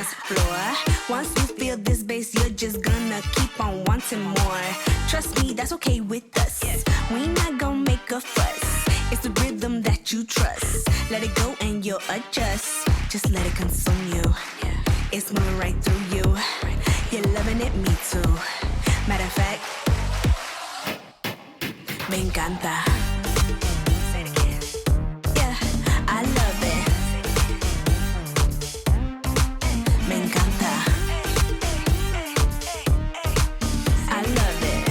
dance floor. Once you feel this bass, you're just gonna keep on wanting more. Trust me, that's okay with us. We not gonna make a fuss. It's the rhythm that you trust. Let it go and you'll adjust. Just let it consume you. It's moving right through you. You're loving it, me too. Matter of fact, me encanta. Yeah, I love it. Me encanta. I love it.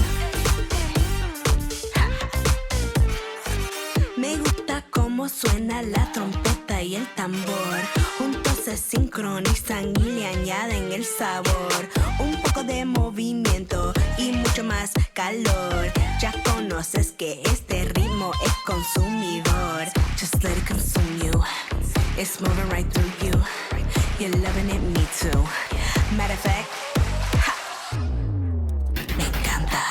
Me gusta cómo suena la trompeta y el tambor. Juntos se sincronizan y le añaden el sabor. Un poco de movimiento y mucho más calor. Ya conoces que este ritmo es consumidor. Just let it consume you. It's moving right through you. You're loving it, me too. Matter of fact, ha, me encanta.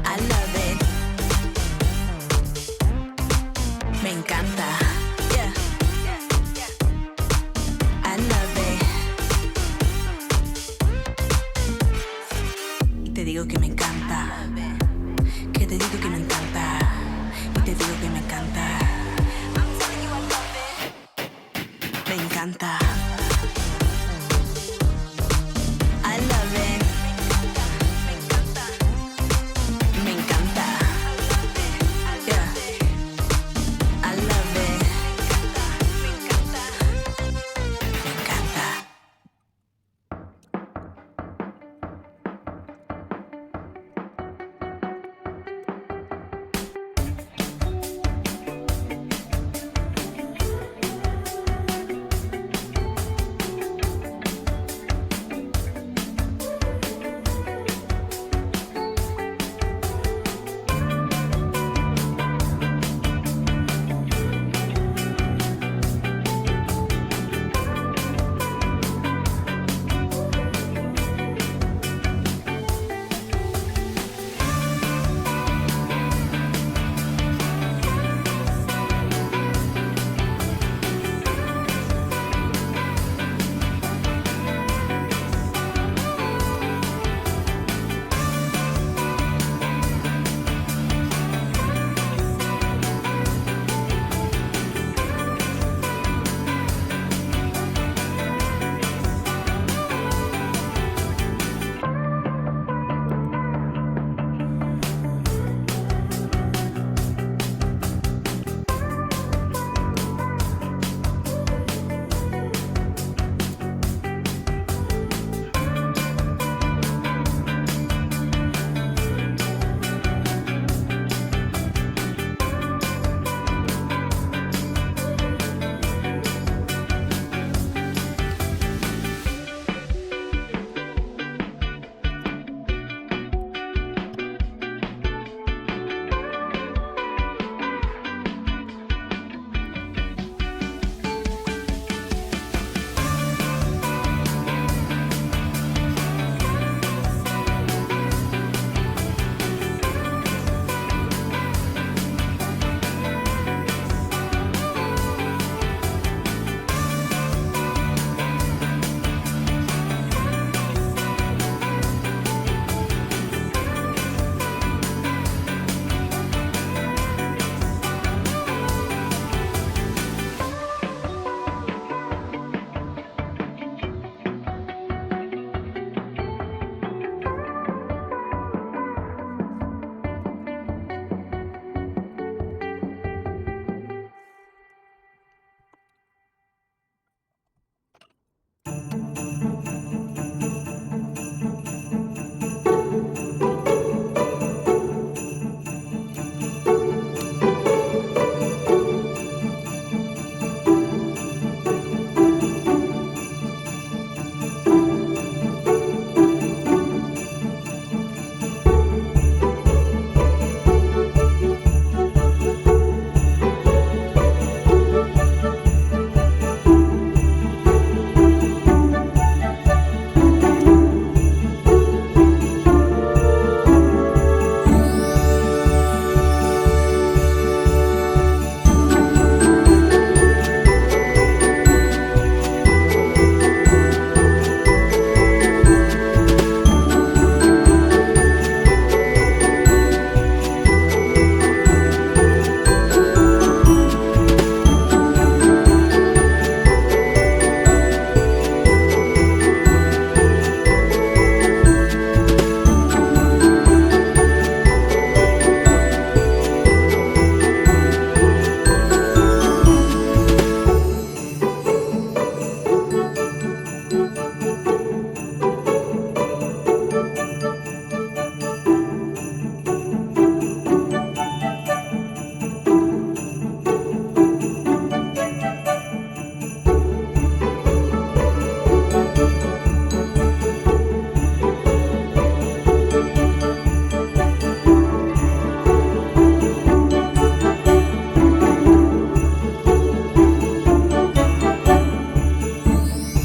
I love it. Me encanta. Yeah. I love it. Y te digo que me encanta. Que te digo que me encanta. Y te digo que me encanta. Me encanta.